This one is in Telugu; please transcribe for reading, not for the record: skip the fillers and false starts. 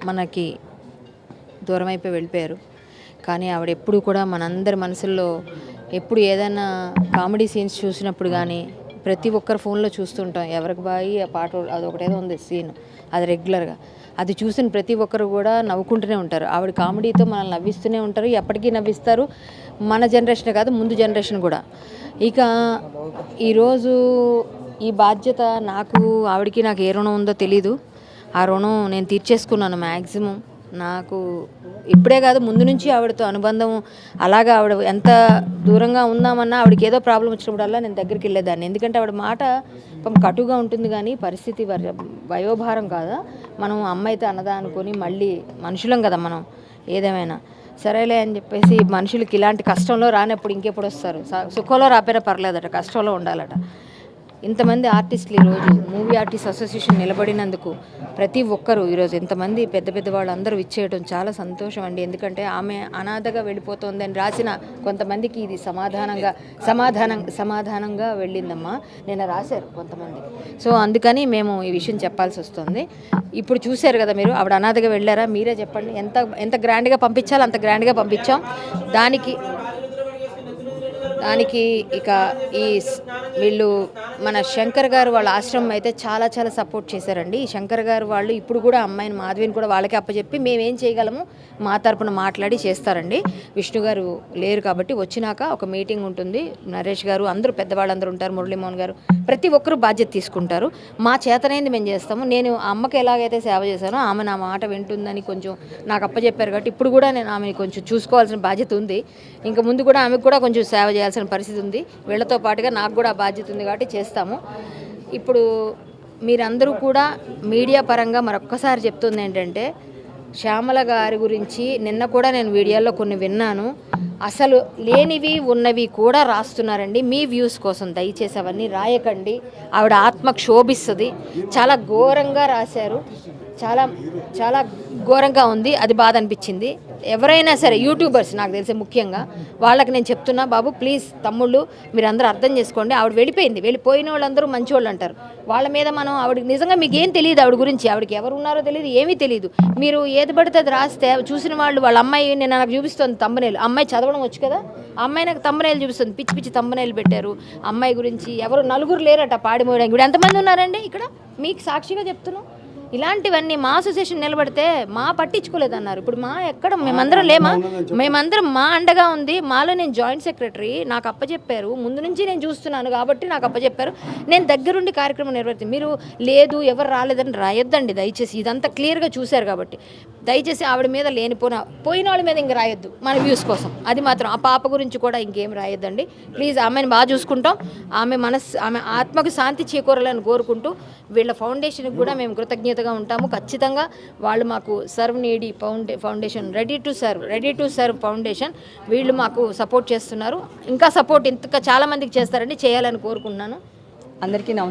మనకి దూరం అయిపోయి వెళ్ళిపోయారు. కానీ ఆవిడ ఎప్పుడు కూడా మనందరి మనసుల్లో ఎప్పుడు ఏదైనా కామెడీ సీన్స్ చూసినప్పుడు కానీ ప్రతి ఒక్కరు ఫోన్లో చూస్తుంటాం. ఎవరికి బాయి ఆ పాట అదొకటేదో ఉంది సీన్, అది రెగ్యులర్గా అది చూసిన ప్రతి ఒక్కరు కూడా నవ్వుకుంటూనే ఉంటారు. ఆవిడ కామెడీతో మనల్ని నవ్విస్తూనే ఉంటారు, ఎప్పటికీ నవ్విస్తారు. మన జనరేషన్ కాదు, ముందు జనరేషన్ కూడా. ఇక ఈరోజు ఈ బాధ్యత ఆవిడకి నాకు ఏ రుణం ఉందో తెలీదు. ఆ రుణం నేను తీర్చేసుకున్నాను మ్యాక్సిమం. నాకు ఇప్పుడే కాదు, ముందు నుంచి ఆవిడతో అనుబంధం అలాగా. ఆవిడ ఎంత దూరంగా ఉందామన్నా ఆవిడకి ఏదో ప్రాబ్లం వచ్చినప్పుడల్లా నేను దగ్గరికి వెళ్ళేదాన్ని. ఎందుకంటే ఆవిడ మాట కటుగా ఉంటుంది కానీ పరిస్థితి వయోభారం కాదా. మనం అమ్మ అయితే అన్నదా అనుకొని మళ్ళీ మనుషులం కదా మనం, ఏదేమైనా సరేలే అని చెప్పేసి మనుషులకి ఇలాంటి కష్టంలో రానప్పుడు ఇంకెప్పుడు వస్తారు. సుఖంలో రాపోయినా పర్లేదట, కష్టంలో ఉండాలట. ఇంతమంది ఆర్టిస్టులు ఈరోజు మూవీ ఆర్టిస్ట్ అసోసియేషన్ నిలబడినందుకు ప్రతి ఒక్కరూ ఈరోజు ఇంతమంది పెద్ద పెద్ద వాళ్ళు అందరూ ఇచ్చేయడం చాలా సంతోషం అండి. ఎందుకంటే ఆమె అనాథగా వెళ్ళిపోతుంది అని రాసిన కొంతమందికి ఇది సమాధానంగా వెళ్ళిందమ్మా నేను రాశారు కొంతమంది. సో అందుకని మేము ఈ విషయం చెప్పాల్సి వస్తుంది. ఇప్పుడు చూశారు కదా మీరు, ఆవిడ అనాథగా వెళ్ళారా? మీరే చెప్పండి. ఎంత గ్రాండ్గా పంపించాలో అంత గ్రాండ్గా పంపించాం. దానికి ఇక వీళ్ళు మన శంకర్ గారు వాళ్ళ ఆశ్రమం అయితే చాలా చాలా సపోర్ట్ చేశారండి. ఈ శంకర్ గారు వాళ్ళు ఇప్పుడు కూడా అమ్మాయిని మాధవిని కూడా వాళ్ళకే అప్పచెప్పి మేమేం చేయగలము మా తరపున మాట్లాడి చేస్తారండి. విష్ణు గారు లేరు కాబట్టి వచ్చినాక ఒక మీటింగ్ ఉంటుంది. నరేష్ గారు అందరూ పెద్దవాళ్ళందరూ ఉంటారు, మురళీమోహన్ గారు, ప్రతి ఒక్కరూ బాధ్యత తీసుకుంటారు. మా చేతనైంది మేము చేస్తాము. నేను అమ్మకి ఎలాగైతే సేవ చేశానో ఆమె నా మాట వింటుందని కొంచెం నాకు అప్పచెప్పారు కాబట్టి ఇప్పుడు కూడా నేను ఆమెని కొంచెం చూసుకోవాల్సిన బాధ్యత ఉంది. ఇంకా ముందు కూడా ఆమెకు కూడా కొంచెం సేవ చేయాల్సిన పరిస్థితి ఉంది. వీళ్ళతో పాటుగా నాకు కూడా బాధ్యత ఉంది కాబట్టి చేస్తాము. ఇప్పుడు మీరందరూ కూడా మీడియా పరంగా మరొక్కసారి చెప్తుంది ఏంటంటే, శ్యామల గారి గురించి నిన్న కూడా నేను వీడియోలో కొన్ని విన్నాను. అసలు లేనివి ఉన్నవి కూడా రాస్తున్నారండి మీ వ్యూస్ కోసం. దయచేసి అవన్నీ రాయకండి. ఆవిడ ఆత్మ క్షోభిస్తుంది. చాలా ఘోరంగా రాశారు, చాలా చాలా ఘోరంగా ఉంది. అది బాధ అనిపించింది. ఎవరైనా సరే యూట్యూబర్స్ నాకు తెలిసి ముఖ్యంగా వాళ్ళకి నేను చెప్తున్నా, బాబు ప్లీజ్ తమ్ముళ్ళు మీరందరూ అర్థం చేసుకోండి. ఆవిడ వెళ్ళిపోయిన వాళ్ళందరూ మంచివాళ్ళు అంటారు. వాళ్ళ మీద మనం ఆవిడకి నిజంగా మీకు ఏం తెలియదు ఆవిడ గురించి, ఆవిడకి ఎవరు ఉన్నారో తెలియదు, ఏమీ తెలియదు. మీరు ఏది పడితే అది రాస్తే చూసిన వాళ్ళు వాళ్ళ అమ్మాయి నేను నాకు చూపిస్తుంది తంబనేలు. అమ్మాయి చదవడం వచ్చు కదా, అమ్మాయి నాకు తంబనేలు చూపిస్తుంది. పిచ్చి పిచ్చి తంబనేలు పెట్టారు అమ్మాయి గురించి. ఎవరు నలుగురు లేరట పాడిమోయడానికి. ఇప్పుడు ఎంతమంది ఉన్నారండి ఇక్కడ? మీకు సాక్షిగా చెప్తున్నాం. ఇలాంటివన్నీ మా అసోసియేషన్ నిలబడితే మా పట్టించుకోలేదన్నారు. ఇప్పుడు మా ఎక్కడ మేమందరం లేమా? మేమందరం మా అండగా ఉంది. మాలో నేను జాయింట్ సెక్రటరీ, నాకు అప్పచెప్పారు. ముందు నుంచి నేను చూస్తున్నాను కాబట్టి నాకు అప్పచెప్పారు. నేను దగ్గరుండి కార్యక్రమం నిర్వహిస్తాను. మీరు లేదు ఎవరు రాలేదని రాయొద్దండి దయచేసి. ఇదంతా క్లియర్గా చూశారు కాబట్టి దయచేసి ఆవిడ మీద పోయిన వాళ్ళ మీద ఇంక రాయొద్దు మన వ్యూస్ కోసం. అది మాత్రం ఆ పాప గురించి కూడా ఇంకేం రాయొద్దండి ప్లీజ్. ఆమెను బాగా చూసుకుంటాం. ఆమె ఆత్మకు శాంతి చేకూరాలని కోరుకుంటూ వీళ్ళ ఫౌండేషన్కి కూడా మేము కృతజ్ఞతగా ఉంటాము. ఖచ్చితంగా వాళ్ళు మాకు serve needy foundation, ready to serve foundation, వీళ్ళు మాకు సపోర్ట్ చేస్తున్నారు. ఇంకా సపోర్ట్ ఇంకా చాలా మందికి చేస్తారండి, చేయాలని కోరుకుంటున్నాను. అందరికీ నమస్కారం.